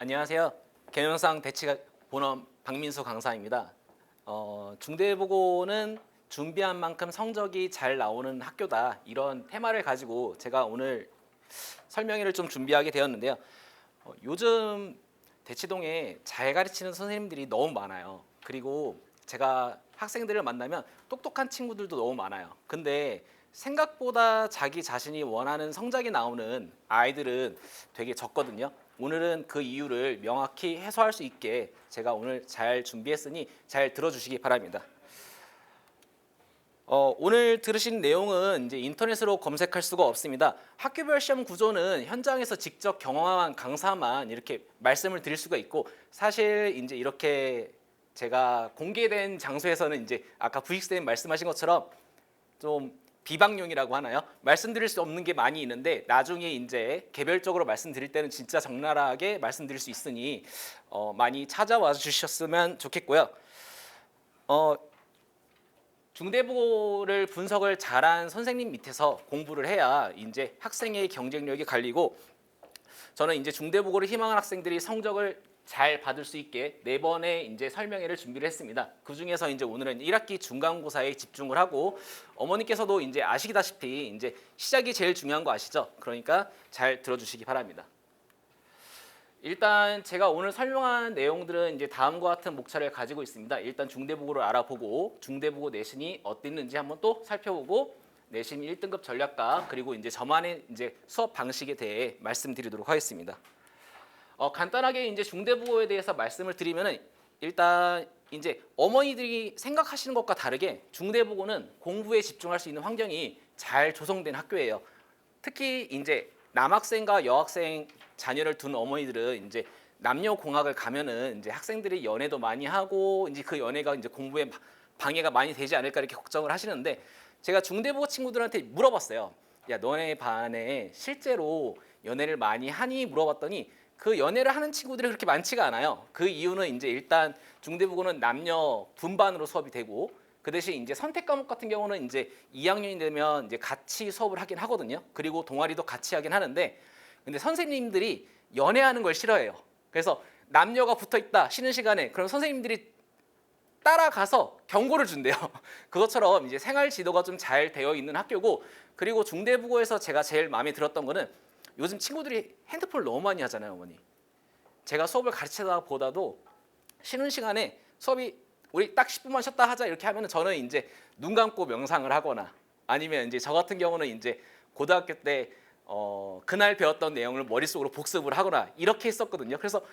안녕하세요. 경영상 대치 본원 박민수 강사입니다. 중대보고는 준비한 만큼 성적이 잘 나오는 학교다, 이런 테마를 가지고 제가 오늘 설명회를 좀 준비하게 되었는데요. 요즘 대치동에 잘 가르치는 선생님들이 너무 많아요. 그리고 제가 학생들을 만나면 똑똑한 친구들도 너무 많아요. 근데 생각보다 자기 자신이 원하는 성적이 나오는 아이들은 되게 적거든요. 오늘은 그 이유를 명확히 해소할 수 있게 제가 오늘 잘 준비했으니 잘 들어주시기 바랍니다. 오늘 들으신 내용은 이제 인터넷으로 검색할 수가 없습니다. 학교별 시험 구조는 현장에서 직접 경험한 강사만 이렇게 말씀을 드릴 수가 있고, 사실 이제 이렇게 제가 공개된 장소에서는 이제 아까 부익쌤 말씀하신 것처럼 좀 비방용이라고 하나요? 말씀드릴 수 없는 게 많이 있는데 나중에 이제 개별적으로 말씀드릴 때는 진짜 적나라하게 말씀드릴 수 있으니 많이 찾아와 주셨으면 좋겠고요. 중대보고를 분석을 잘한 선생님 밑에서 공부를 해야 이제 학생의 경쟁력이 갈리고, 저는 이제 중대보고를 희망하는 학생들이 성적을 잘 받을 수 있게 4번의 이제 설명회를 준비를 했습니다. 그 중에서 이제 오늘은 1학기 중간고사에 집중을 하고, 어머니께서도 이제 아시다시피 이제 시작이 제일 중요한 거 아시죠? 그러니까 잘 들어주시기 바랍니다. 일단 제가 오늘 설명한 내용들은 이제 다음과 같은 목차를 가지고 있습니다. 일단 중대보고를 알아보고, 중대보고 내신이 어땠는지 한번 또 살펴보고, 내신 1등급 전략과 그리고 이제 저만의 이제 수업 방식에 대해 말씀드리도록 하겠습니다. 간단하게 이제 중대보고에 대해서 말씀을 드리면은, 일단 이제 어머니들이 생각하시는 것과 다르게 중대보고는 공부에 집중할 수 있는 환경이 잘 조성된 학교예요. 특히 이제 남학생과 여학생 자녀를 둔 어머니들은 이제 남녀 공학을 가면은 이제 학생들이 연애도 많이 하고, 이제 그 연애가 이제 공부에 방해가 많이 되지 않을까 이렇게 걱정을 하시는데, 제가 중대보고 친구들한테 물어봤어요. 야, 너네 반에 실제로 연애를 많이 하니? 물어봤더니 그 연애를 하는 친구들이 그렇게 많지가 않아요. 그 이유는 이제 일단 중대보고는 남녀 분반으로 수업이 되고, 그 대신 이제 선택 과목 같은 경우는 이제 2학년이 되면 이제 같이 수업을 하긴 하거든요. 그리고 동아리도 같이 하긴 하는데, 근데 선생님들이 연애하는 걸 싫어해요. 그래서 남녀가 붙어 있다 쉬는 시간에, 그럼 선생님들이 따라가서 경고를 준대요. 그것처럼 이제 생활 지도가 좀 잘 되어 있는 학교고, 그리고 중대보고에서 제가 제일 마음에 들었던 거는 요즘 친구들이 핸드폰을 너무 많이 하잖아요, 어머니. 제가 수업을 가르치다 보다도 쉬는 시간에 수업이 우리 딱 10분만 쉬었다 하자 이렇게 하면 저는 이제 눈 감고 명상을 하거나, 아니면 이제 저 같은 경우는 이제 고등학교 때 그날 배웠던 내용을 머릿속으로 복습을 하거나 이렇게 했었거든요. 그래서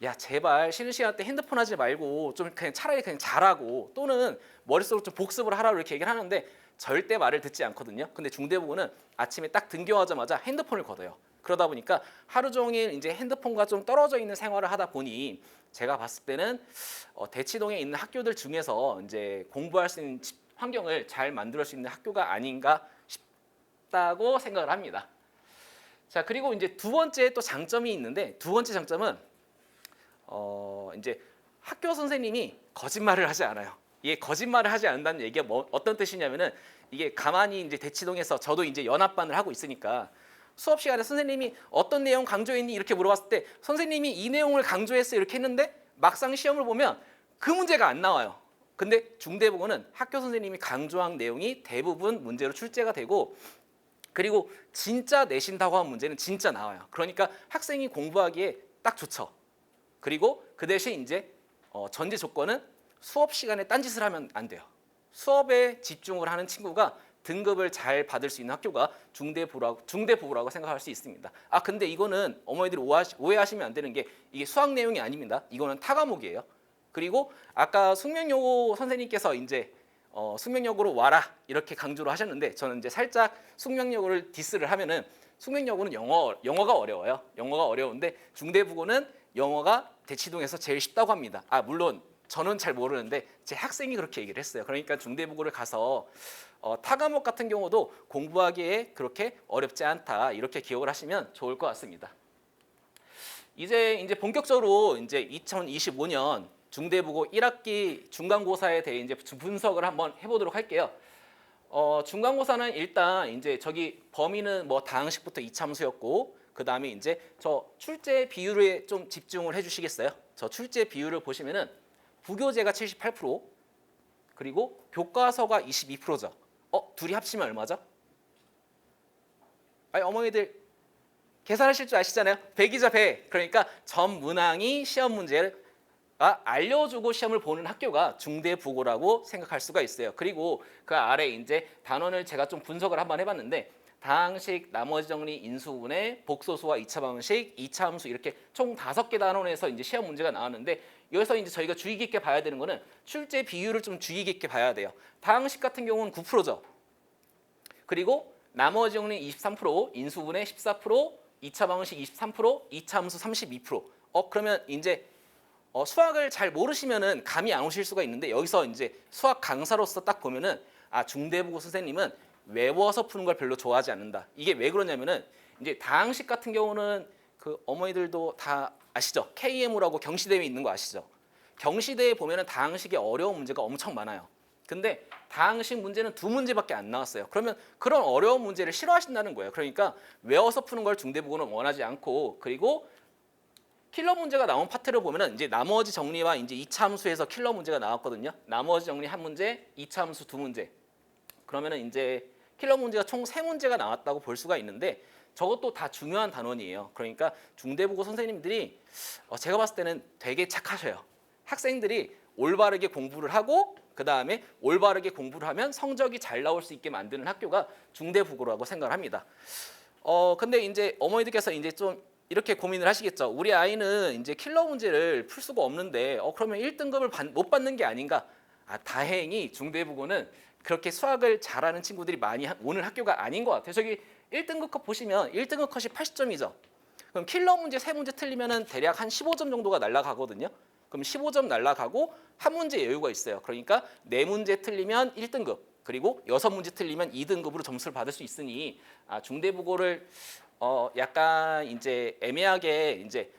야, 제발 쉬는 시간 때 핸드폰 하지 말고 좀 그냥 차라리 그냥 자라고, 또는 머릿속으로 좀 복습을 하라고 이렇게 얘기를 하는데 절대 말을 듣지 않거든요. 근데 중대보고는 아침에 딱 등교하자마자 핸드폰을 걷어요. 그러다 보니까 하루 종일 이제 핸드폰과 좀 떨어져 있는 생활을 하다 보니, 제가 봤을 때는 대치동에 있는 학교들 중에서 이제 공부할 수 있는 환경을 잘 만들 수 있는 학교가 아닌가 싶다고 생각을 합니다. 자, 그리고 이제 두 번째 또 장점이 있는데, 두 번째 장점은 이제 학교 선생님이 거짓말을 하지 않아요. 이게 거짓말을 하지 않는다는 얘기가 어떤 뜻이냐면은, 이게 가만히 이제 대치동에서 저도 이제 연합반을 하고 있으니까 수업 시간에 선생님이 어떤 내용 강조했니 이렇게 물어봤을 때 선생님이 이 내용을 강조했어 이렇게 했는데 막상 시험을 보면 그 문제가 안 나와요. 근데 중대보고는 학교 선생님이 강조한 내용이 대부분 문제로 출제가 되고, 그리고 진짜 내신다고 한 문제는 진짜 나와요. 그러니까 학생이 공부하기에 딱 좋죠. 그리고 그 대신 이제 전제 조건은 수업 시간에 딴짓을 하면 안 돼요. 수업에 집중을 하는 친구가 등급을 잘 받을 수 있는 학교가 중대보고라고 생각할 수 있습니다. 근데 이거는 어머니들이 오해하시면 안 되는 게, 이게 수학 내용이 아닙니다. 이거는 타과목이에요. 그리고 아까 숙명여고 선생님께서 이제 숙명여고로 와라 이렇게 강조를 하셨는데, 저는 이제 살짝 숙명여고를 디스를 하면은, 숙명여고는 영어가 어려워요. 영어가 어려운데 중대보고는 영어가 대치동에서 제일 쉽다고 합니다. 물론 저는 잘 모르는데 제 학생이 그렇게 얘기를 했어요. 그러니까 중대보고를 가서 타과목 같은 경우도 공부하기에 그렇게 어렵지 않다, 이렇게 기억을 하시면 좋을 것 같습니다. 이제 본격적으로 이제 2025년 중대보고 1학기 중간고사에 대해 이제 분석을 한번 해보도록 할게요. 중간고사는 일단 이제 저기 범위는 뭐 다항식부터 이참수였고, 그다음에 이제 저 출제 비율에 좀 집중을 해주시겠어요? 저 출제 비율을 보시면은 부교재가 78%, 그리고 교과서가 22%죠. 둘이 합치면 얼마죠? 아니, 어머니들 계산하실 줄 아시잖아요. 100이죠, 100. 그러니까 전 문항이 시험 문제를 알려주고 시험을 보는 학교가 중대부고라고 생각할 수가 있어요. 그리고 그 아래 이제 단원을 제가 좀 분석을 한번 해봤는데 다항식, 나머지 정리, 인수분해, 복소수와 2차 방식, 2차 함수 이렇게 총 5개 단원에서 이제 시험 문제가 나왔는데 여기서 이제 저희가 주의 깊게 봐야 되는 거는 출제 비율을 좀 주의 깊게 봐야 돼요. 다항식 같은 경우는 9%죠. 그리고 나머지 정리 23%, 인수분해 14%, 2차 방식 23%, 2차 함수 32%. 그러면 이제 수학을 잘 모르시면은 감이 안 오실 수가 있는데 여기서 이제 수학 강사로서 딱 보면은 중대부고 선생님은 외워서 푸는 걸 별로 좋아하지 않는다. 이게 왜 그러냐면은 이제 다항식 같은 경우는 그 어머니들도 다 아시죠? KMU라고 경시대에 있는 거 아시죠? 경시대에 보면은 다항식의 어려운 문제가 엄청 많아요. 근데 다항식 문제는 2문제밖에 안 나왔어요. 그러면 그런 어려운 문제를 싫어하신다는 거예요. 그러니까 외워서 푸는 걸 중대부고는 원하지 않고, 그리고 킬러 문제가 나온 파트를 보면은 이제 나머지 정리와 이제 2차 함수에서 킬러 문제가 나왔거든요. 나머지 정리 한 문제, 2차 함수 2문제. 그러면은 이제 킬러 문제가 총 3문제가 나왔다고 볼 수가 있는데 저것도 다 중요한 단원이에요. 그러니까 중대부고 선생님들이 제가 봤을 때는 되게 착하셔요. 학생들이 올바르게 공부를 하고 그다음에 올바르게 공부를 하면 성적이 잘 나올 수 있게 만드는 학교가 중대부고라고 생각을 합니다. 근데 이제 어머니들께서 이제 좀 이렇게 고민을 하시겠죠. 우리 아이는 이제 킬러 문제를 풀 수가 없는데 그러면 1등급을 못 받는 게 아닌가? 다행히 중대부고는 그렇게 수학을 잘하는 친구들이 많이 오는 학교가 아닌 것 같아요. 저기 1등급 컷 보시면 1등급 컷이 80점이죠. 그럼 킬러 문제 3문제 틀리면은 대략 한 15점 정도가 날아가거든요. 그럼 15점 날아가고 한 문제 여유가 있어요. 그러니까 4문제 틀리면 1등급, 그리고 6문제 틀리면 2등급으로 점수를 받을 수 있으니 중대부고를 약간 이제 애매하게 이제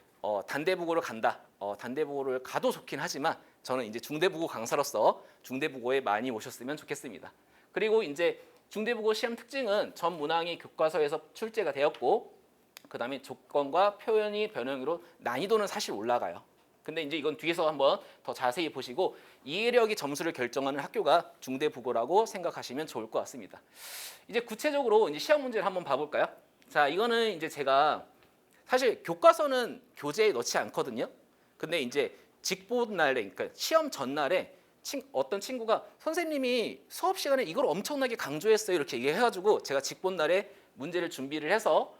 단대부고를 간다. 단대부고를 가도 좋긴 하지만 저는 이제 중대부고 강사로서 중대부고에 많이 오셨으면 좋겠습니다. 그리고 이제 중대부고 시험 특징은 전 문항이 교과서에서 출제가 되었고 그다음에 조건과 표현이 변형으로 난이도는 사실 올라가요. 근데 이제 이건 뒤에서 한번 더 자세히 보시고 이해력이 점수를 결정하는 학교가 중대부고라고 생각하시면 좋을 것 같습니다. 이제 구체적으로 이제 시험 문제를 한번 봐볼까요? 자, 이거는 이제 제가 사실 교과서는 교재에 넣지 않거든요. 근데 이제 직보 날에, 그러니까 시험 전날에 어떤 친구가 선생님이 수업 시간에 이걸 엄청나게 강조했어요 이렇게 얘기해가지고 제가 직보 날에 문제를 준비를 해서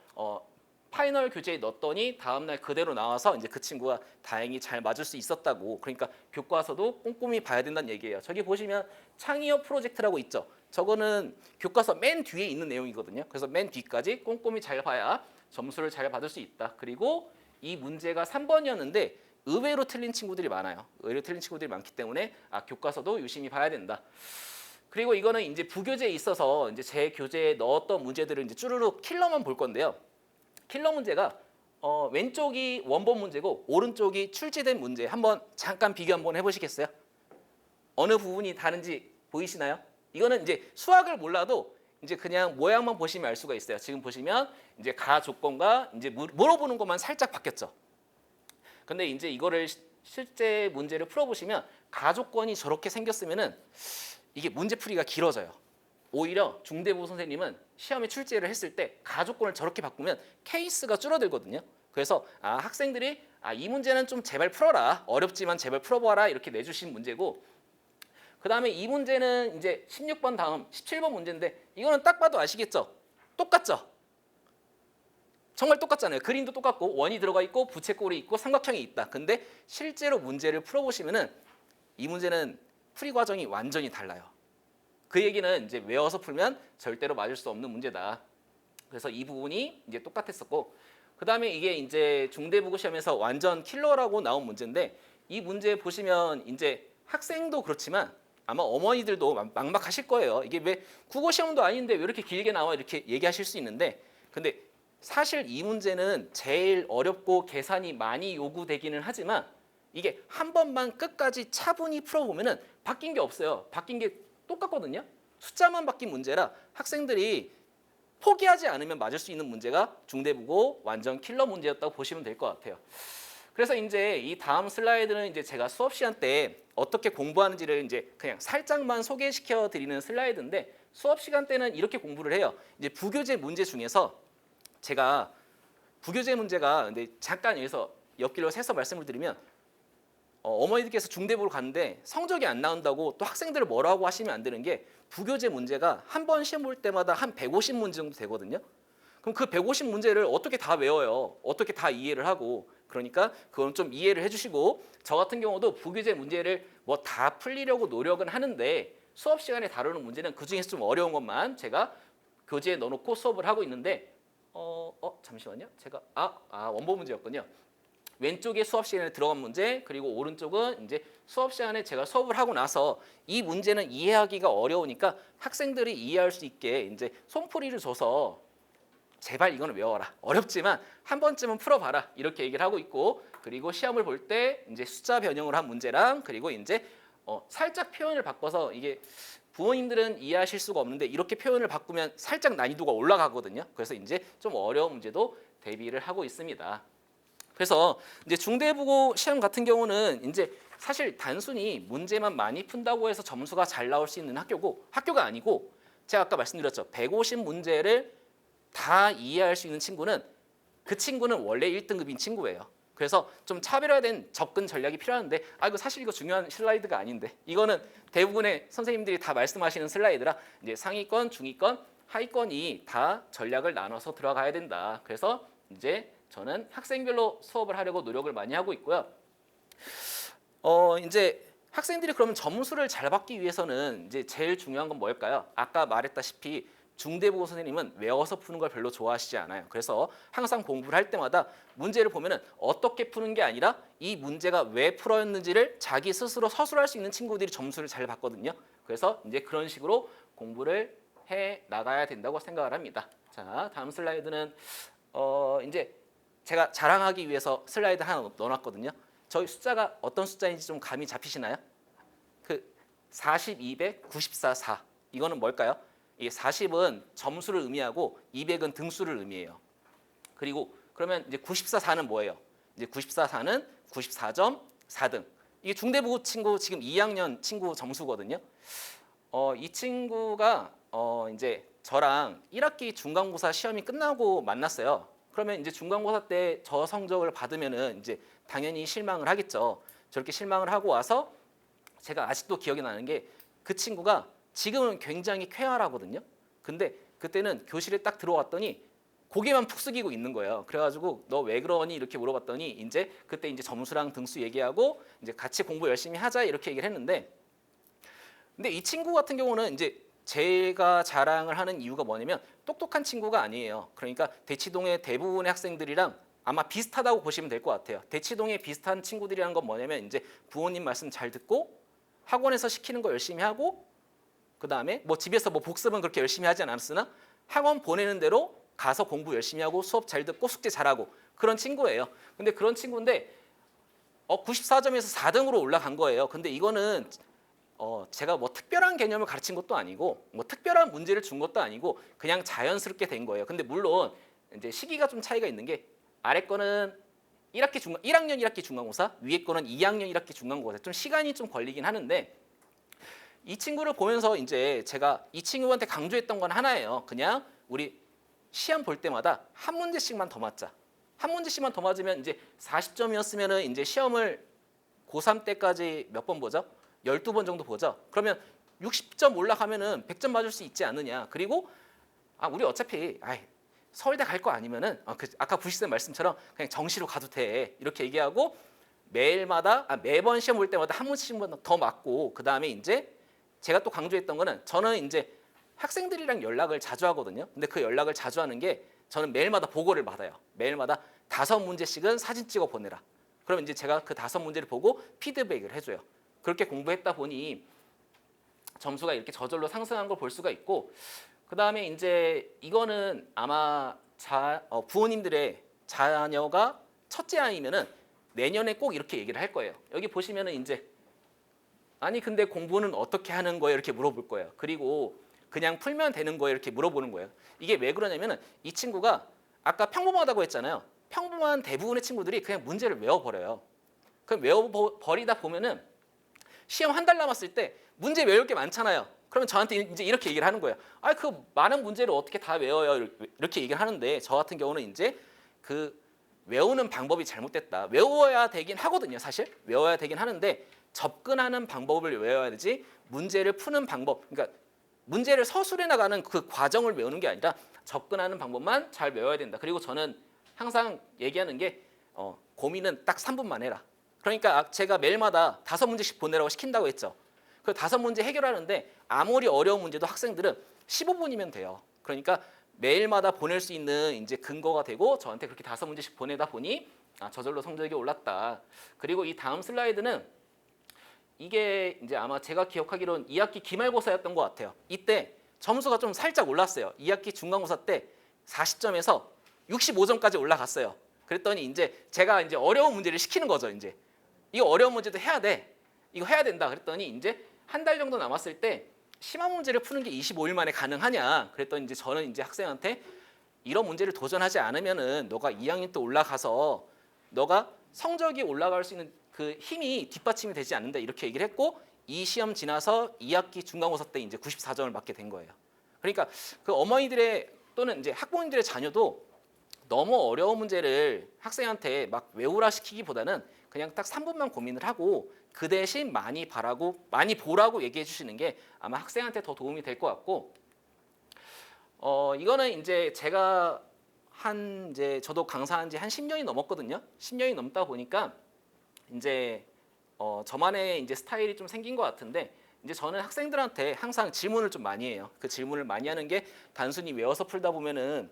파이널 교재에 넣었더니 다음날 그대로 나와서 이제 그 친구가 다행히 잘 맞을 수 있었다고. 그러니까 교과서도 꼼꼼히 봐야 된다는 얘기예요. 저기 보시면 창의어 프로젝트라고 있죠. 저거는 교과서 맨 뒤에 있는 내용이거든요. 그래서 맨 뒤까지 꼼꼼히 잘 봐야 점수를 잘 받을 수 있다. 그리고 이 문제가 3번이었는데 의외로 틀린 친구들이 많아요. 의외로 틀린 친구들이 많기 때문에 교과서도 유심히 봐야 된다. 그리고 이거는 이제 부교재에 있어서 이제 제 교재에 넣었던 문제들을 이제 쭈루룩 킬러만 볼 건데요. 킬러 문제가 왼쪽이 원본 문제고 오른쪽이 출제된 문제. 한번 잠깐 비교 한번 해보시겠어요? 어느 부분이 다른지 보이시나요? 이거는 이제 수학을 몰라도 이제 그냥 모양만 보시면 알 수가 있어요. 지금 보시면 이제 가 조건과 이제 물어보는 것만 살짝 바뀌었죠. 근데 이제 이거를 실제 문제를 풀어보시면 가 조건이 저렇게 생겼으면은 이게 문제풀이가 길어져요. 오히려 중대부고 선생님은 시험에 출제를 했을 때 가 조건을 저렇게 바꾸면 케이스가 줄어들거든요. 그래서 학생들이 이 문제는 좀 제발 풀어라. 어렵지만 제발 풀어봐라. 이렇게 내주신 문제고 그 다음에 이 문제는 이제 16번 다음 17번 문제인데 이거는 딱 봐도 아시겠죠? 똑같죠? 정말 똑같잖아요. 그림도 똑같고 원이 들어가 있고 부채꼴이 있고 삼각형이 있다. 근데 실제로 문제를 풀어보시면은 이 문제는 풀이 과정이 완전히 달라요. 그 얘기는 이제 외워서 풀면 절대로 맞을 수 없는 문제다. 그래서 이 부분이 이제 똑같았었고 그 다음에 이게 이제 중대부고 시험에서 완전 킬러라고 나온 문제인데 이 문제 보시면 이제 학생도 그렇지만 아마 어머니들도 막막하실 거예요. 이게 왜 국어 시험도 아닌데 왜 이렇게 길게 나와 이렇게 얘기하실 수 있는데 근데 사실 이 문제는 제일 어렵고 계산이 많이 요구되기는 하지만 이게 한 번만 끝까지 차분히 풀어보면은 바뀐 게 없어요. 바뀐 게 똑같거든요. 숫자만 바뀐 문제라 학생들이 포기하지 않으면 맞을 수 있는 문제가 중대국어 완전 킬러 문제였다고 보시면 될 것 같아요. 그래서 이제 이 다음 슬라이드는 이제 제가 수업 시간 때 어떻게 공부하는지를 이제 그냥 살짝만 소개시켜 드리는 슬라이드인데, 수업 시간 때는 이렇게 공부를 해요. 이제 부교재 문제 중에서 제가 부교재 문제가, 근데 잠깐 여기서 옆길로 새서 말씀을 드리면, 어머니들께서 중대부를 갔는데 성적이 안 나온다고 또 학생들을 뭐라고 하시면 안 되는 게, 부교재 문제가 한 번 시험 볼 때마다 한 150문제 정도 되거든요. 그럼 그 150문제를 어떻게 다 외워요? 어떻게 다 이해를 하고? 그러니까 그건 좀 이해를 해주시고, 저 같은 경우도 부교재 문제를 뭐 다 풀리려고 노력은 하는데 수업 시간에 다루는 문제는 그 중에서 좀 어려운 것만 제가 교재에 넣어놓고 수업을 하고 있는데, 잠시만요. 제가 원본 문제였군요. 왼쪽에 수업 시간에 들어간 문제, 그리고 오른쪽은 이제 수업 시간에 제가 수업을 하고 나서 이 문제는 이해하기가 어려우니까 학생들이 이해할 수 있게 이제 손풀이를 줘서 제발 이거는 외워라. 어렵지만 한 번쯤은 풀어봐라. 이렇게 얘기를 하고 있고, 그리고 시험을 볼 때 이제 숫자 변형을 한 문제랑, 그리고 이제 살짝 표현을 바꿔서, 이게 부모님들은 이해하실 수가 없는데 이렇게 표현을 바꾸면 살짝 난이도가 올라가거든요. 그래서 이제 좀 어려운 문제도 대비를 하고 있습니다. 그래서 이제 중대국어 시험 같은 경우는 이제 사실 단순히 문제만 많이 푼다고 해서 점수가 잘 나올 수 있는 학교가 아니고, 제가 아까 말씀드렸죠. 150문제를 다 이해할 수 있는 친구는, 그 친구는 원래 1등급인 친구예요. 그래서 좀 차별화된 접근 전략이 필요한데, 이거 사실 이거 중요한 슬라이드가 아닌데, 이거는 대부분의 선생님들이 다 말씀하시는 슬라이드라 이제 상위권, 중위권, 하위권이 다 전략을 나눠서 들어가야 된다. 그래서 이제 저는 학생별로 수업을 하려고 노력을 많이 하고 있고요. 이제 학생들이 그러면 점수를 잘 받기 위해서는 이제 제일 중요한 건 뭘까요? 아까 말했다시피 중대국어 선생님은 외워서 푸는 걸 별로 좋아하시지 않아요. 그래서 항상 공부를 할 때마다 문제를 보면은 어떻게 푸는 게 아니라 이 문제가 왜 풀어였는지를 자기 스스로 서술할 수 있는 친구들이 점수를 잘 받거든요. 그래서 이제 그런 식으로 공부를 해 나가야 된다고 생각을 합니다. 자, 다음 슬라이드는 이제 제가 자랑하기 위해서 슬라이드 하나 넣어놨거든요. 저희 숫자가 어떤 숫자인지 좀 감이 잡히시나요? 그 42, 94, 4. 이거는 뭘까요? 이 40은 점수를 의미하고 200은 등수를 의미해요. 그리고 그러면 이제 94, 4는 뭐예요? 이제 94, 4는 94점 4등. 이게 중대부고 친구 지금 2학년 친구 점수거든요. 이 친구가 이제 저랑 1학기 중간고사 시험이 끝나고 만났어요. 그러면 이제 중간고사 때 저 성적을 받으면은 이제 당연히 실망을 하겠죠. 저렇게 실망을 하고 와서 제가 아직도 기억이 나는 게, 그 친구가 지금은 굉장히 쾌활하거든요. 근데 그때는 교실에 딱 들어왔더니 고개만 푹 숙이고 있는 거예요. 그래가지고 너 왜 그러니 이렇게 물어봤더니 이제 그때 이제 점수랑 등수 얘기하고 이제 같이 공부 열심히 하자 이렇게 얘기를 했는데, 근데 이 친구 같은 경우는 이제 제가 자랑을 하는 이유가 뭐냐면 똑똑한 친구가 아니에요. 그러니까 대치동의 대부분의 학생들이랑 아마 비슷하다고 보시면 될 것 같아요. 대치동에 비슷한 친구들이라는 건 뭐냐면 이제 부모님 말씀 잘 듣고 학원에서 시키는 거 열심히 하고, 그 다음에 뭐 집에서 뭐 복습은 그렇게 열심히 하지 않았으나 학원 보내는 대로 가서 공부 열심히 하고 수업 잘 듣고 숙제 잘하고 그런 친구예요. 근데 그런 친구인데 94점에서 4등으로 올라간 거예요. 근데 이거는 제가 뭐 특별한 개념을 가르친 것도 아니고 뭐 특별한 문제를 준 것도 아니고 그냥 자연스럽게 된 거예요. 근데 물론 이제 시기가 좀 차이가 있는 게, 아래 거는 1학년 1학기 중간고사, 위에 거는 2학년 1학기 중간고사. 좀 시간이 좀 걸리긴 하는데, 이 친구를 보면서 이제 제가 이 친구한테 강조했던 건 하나예요. 그냥 우리 시험 볼 때마다 한 문제씩만 더 맞자. 한 문제씩만 더 맞으면 이제 40점이었으면은 이제 시험을 고3 때까지 몇 번 보죠? 12번 정도 보죠. 그러면 60점 올라가면은 100점 맞을 수 있지 않느냐. 그리고 우리 어차피 서울대 갈 거 아니면은 아까 부시쌤 말씀처럼 그냥 정시로 가도 돼. 이렇게 얘기하고 매번 시험 볼 때마다 한 문제씩만 더 맞고, 그다음에 이제 제가 또 강조했던 거는, 저는 이제 학생들이랑 연락을 자주 하거든요. 근데 그 연락을 자주 하는 게, 저는 매일마다 보고를 받아요. 매일마다 5문제씩은 사진 찍어 보내라. 그러면 이제 제가 그 5문제를 보고 피드백을 해줘요. 그렇게 공부했다 보니 점수가 이렇게 저절로 상승한 걸 볼 수가 있고, 그 다음에 이제 이거는 아마 부모님들의 자녀가 첫째 아이면은 내년에 꼭 이렇게 얘기를 할 거예요. 여기 보시면은 이제 근데 공부는 어떻게 하는 거예요? 이렇게 물어볼 거예요. 그리고 그냥 풀면 되는 거예요? 이렇게 물어보는 거예요. 이게 왜 그러냐면은 이 친구가 아까 평범하다고 했잖아요. 평범한 대부분의 친구들이 그냥 문제를 외워버려요. 그럼 외워버리다 보면은 시험 한 달 남았을 때 문제 외울 게 많잖아요. 그러면 저한테 이제 이렇게 얘기를 하는 거예요. 아, 그 많은 문제를 어떻게 다 외워요? 이렇게 얘기를 하는데 저 같은 경우는 이제 그 외우는 방법이 잘못됐다. 외워야 되긴 하거든요, 사실. 외워야 되긴 하는데 접근하는 방법을 외워야 되지 문제를 푸는 방법, 그러니까 문제를 서술해 나가는 그 과정을 외우는 게 아니라 접근하는 방법만 잘 외워야 된다. 그리고 저는 항상 얘기하는 게 고민은 딱 3분만 해라. 그러니까 제가 매일마다 5문제씩 보내라고 시킨다고 했죠. 그 5문제 해결하는데 아무리 어려운 문제도 학생들은 15분이면 돼요. 그러니까 매일마다 보낼 수 있는 이제 근거가 되고 저한테 그렇게 5문제씩 보내다 보니 저절로 성적이 올랐다. 그리고 이 다음 슬라이드는 이게 이제 아마 제가 기억하기로는 2학기 기말고사였던 것 같아요. 이때 점수가 좀 살짝 올랐어요. 2학기 중간고사 때 40점에서 65점까지 올라갔어요. 그랬더니 이제 제가 이제 어려운 문제를 시키는 거죠. 이제 이거 어려운 문제도 해야 돼. 이거 해야 된다. 그랬더니 이제 한 달 정도 남았을 때 심한 문제를 푸는 게 25일 만에 가능하냐? 그랬더니 이제 저는 이제 학생한테 이런 문제를 도전하지 않으면은 너가 2학년 때 올라가서 너가 성적이 올라갈 수 있는 그 힘이 뒷받침이 되지 않는다 이렇게 얘기를 했고 이 시험 지나서 2학기 중간고사 때 이제 94점을 맞게 된 거예요. 그러니까 그 어머니들의 또는 이제 학부모님들의 자녀도 너무 어려운 문제를 학생한테 막 외우라 시키기보다는 그냥 딱 3분만 고민을 하고 그 대신 많이 보라고 얘기해 주시는 게 아마 학생한테 더 도움이 될 것 같고 이거는 이제 제가 이제 저도 강사한 지 한 10년이 넘었거든요. 10년이 넘다 보니까 이제 저만의 이제 스타일이 좀 생긴 것 같은데 이제 저는 학생들한테 항상 질문을 좀 많이 해요. 그 질문을 많이 하는 게 단순히 외워서 풀다 보면은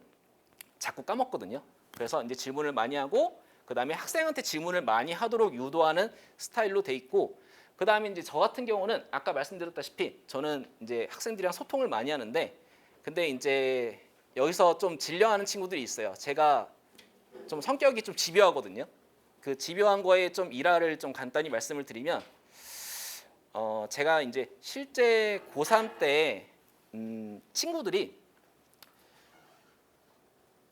자꾸 까먹거든요. 그래서 이제 질문을 많이 하고 그다음에 학생한테 질문을 많이 하도록 유도하는 스타일로 돼 있고 그다음에 이제 저 같은 경우는 아까 말씀드렸다시피 저는 이제 학생들이랑 소통을 많이 하는데 근데 이제 여기서 좀 질려하는 친구들이 있어요. 제가 좀 성격이 좀 집요하거든요. 그 집요한 거에 좀 일화를 좀 간단히 말씀을 드리면 제가 이제 실제 고3 때 친구들이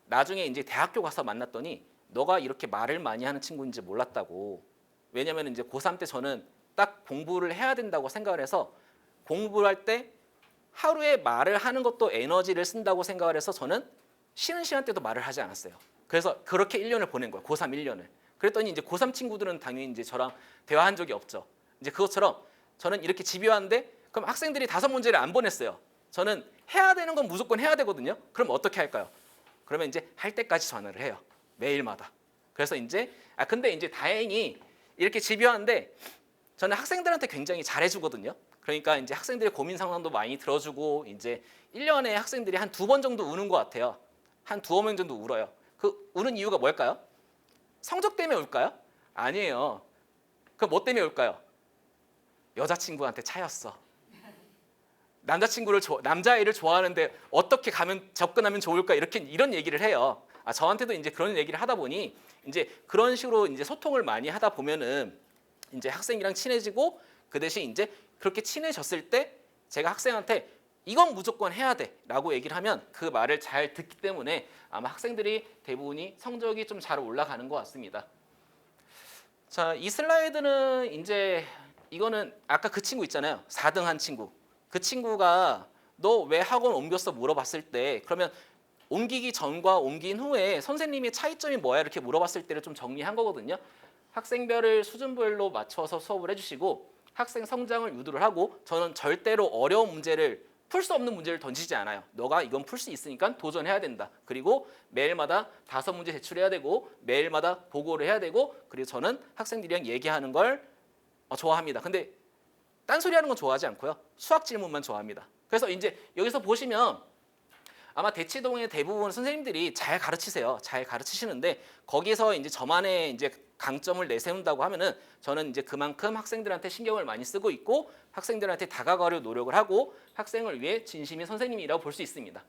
나중에 이제 대학교 가서 만났더니 너가 이렇게 말을 많이 하는 친구인지 몰랐다고. 왜냐면 이제 고3 때 저는 딱 공부를 해야 된다고 생각을 해서 공부를 할 때 하루에 말을 하는 것도 에너지를 쓴다고 생각을 해서 저는 쉬는 시간 때도 말을 하지 않았어요. 그래서 그렇게 1년을 보낸 거예요. 고3 1년을. 그랬더니 이제 고3 친구들은 당연히 이제 저랑 대화한 적이 없죠. 이제 그것처럼 저는 이렇게 집요한데 그럼 학생들이 5문제를 안 보냈어요. 저는 해야 되는 건 무조건 해야 되거든요. 그럼 어떻게 할까요? 그러면 이제 할 때까지 전화를 해요. 매일마다. 그래서 이제 근데 이제 다행히 이렇게 집요한데 저는 학생들한테 굉장히 잘해주거든요. 그러니까 이제 학생들의 고민 상담도 많이 들어주고 이제 1년에 학생들이 한 2번 정도 우는 것 같아요. 한 2명 정도 울어요. 그 우는 이유가 뭘까요? 성적 때문에 울까요? 아니에요. 그 뭐 때문에 울까요? 여자친구한테 차였어. 남자애를 좋아하는데 어떻게 접근하면 좋을까 이런 얘기를 해요. 저한테도 이제 그런 얘기를 하다 보니 이제 그런 식으로 이제 소통을 많이 하다 보면은 이제 학생이랑 친해지고 그 대신 이제 그렇게 친해졌을 때 제가 학생한테 이건 무조건 해야 돼라고 얘기를 하면 그 말을 잘 듣기 때문에 아마 학생들이 대부분이 성적이 좀 잘 올라가는 것 같습니다. 자, 이 슬라이드는 이제 이거는 아까 그 친구 있잖아요. 4등 한 친구. 그 친구가 너 왜 학원 옮겼어 물어봤을 때 그러면 옮기기 전과 옮긴 후에 선생님의 차이점이 뭐야 이렇게 물어봤을 때를 좀 정리한 거거든요. 학생별을 수준별로 맞춰서 수업을 해주시고 학생 성장을 유도를 하고 저는 절대로 어려운 문제를 풀 수 없는 문제를 던지지 않아요. 너가 이건 풀 수 있으니까 도전해야 된다. 그리고 매일마다 5문제 제출해야 되고 매일마다 보고를 해야 되고 그리고 저는 학생들이랑 얘기하는 걸 좋아합니다. 근데 딴소리하는 건 좋아하지 않고요. 수학 질문만 좋아합니다. 그래서 이제 여기서 보시면 아마 대치동의 대부분 선생님들이 잘 가르치세요. 잘 가르치시는데 거기서 이제 저만의 이제 강점을 내세운다고 하면은 저는 이제 그만큼 학생들한테 신경을 많이 쓰고 있고 학생들한테 다가가려 노력을 하고 학생을 위해 진심인 선생님이라고 볼 수 있습니다.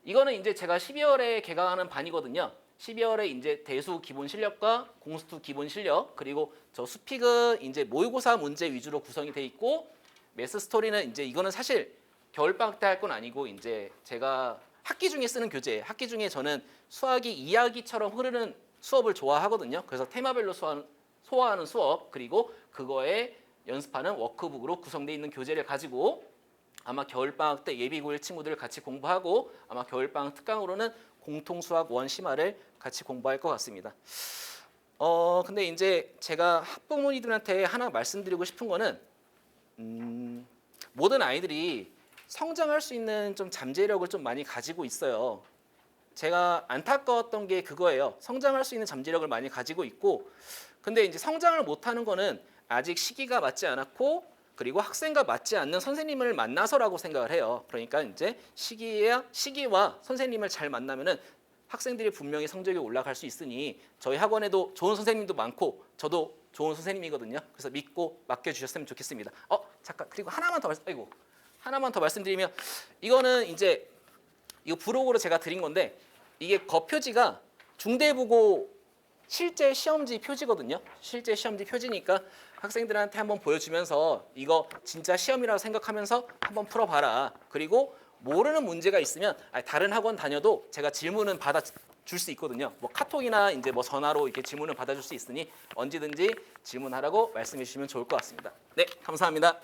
이거는 이제 제가 12월에 개강하는 반이거든요. 12월에 이제 대수 기본 실력과 공수투 기본 실력 그리고 저 수픽은 이제 모의고사 문제 위주로 구성이 돼 있고 매스 스토리는 이제 이거는 사실 겨울방학 때 할 건 아니고 이제 제가 학기 중에 쓰는 교재, 학기 중에 저는 수학이 이야기처럼 흐르는 수업을 좋아하거든요. 그래서 테마별로 소화하는 수업 그리고 그거에 연습하는 워크북으로 구성되어 있는 교재를 가지고 아마 겨울방학 때 예비고일 친구들 같이 공부하고 아마 겨울방학 특강으로는 공통수학 원심화를 같이 공부할 것 같습니다. 근데 이제 제가 학부모님들한테 하나 말씀드리고 싶은 거는 모든 아이들이 성장할 수 있는 좀 잠재력을 좀 많이 가지고 있어요. 제가 안타까웠던 게 그거예요. 성장할 수 있는 잠재력을 많이 가지고 있고 근데 이제 성장을 못하는 거는 아직 시기가 맞지 않았고 그리고 학생과 맞지 않는 선생님을 만나서라고 생각을 해요. 그러니까 이제 시기와 선생님을 잘 만나면은 학생들이 분명히 성적이 올라갈 수 있으니 저희 학원에도 좋은 선생님도 많고 저도 좋은 선생님이거든요. 그래서 믿고 맡겨주셨으면 좋겠습니다. 잠깐 그리고 하나만 더 말씀드리면 이거는 이제 이거 부록으로 제가 드린 건데 이게 거표지가 중대부고 실제 시험지 표지거든요. 실제 시험지 표지니까 학생들한테 한번 보여주면서 이거 진짜 시험이라고 생각하면서 한번 풀어봐라. 그리고 모르는 문제가 있으면 다른 학원 다녀도 제가 질문은 받아줄 수 있거든요. 뭐 카톡이나 이제 뭐 전화로 이렇게 질문을 받아줄 수 있으니 언제든지 질문하라고 말씀해 주시면 좋을 것 같습니다. 네, 감사합니다.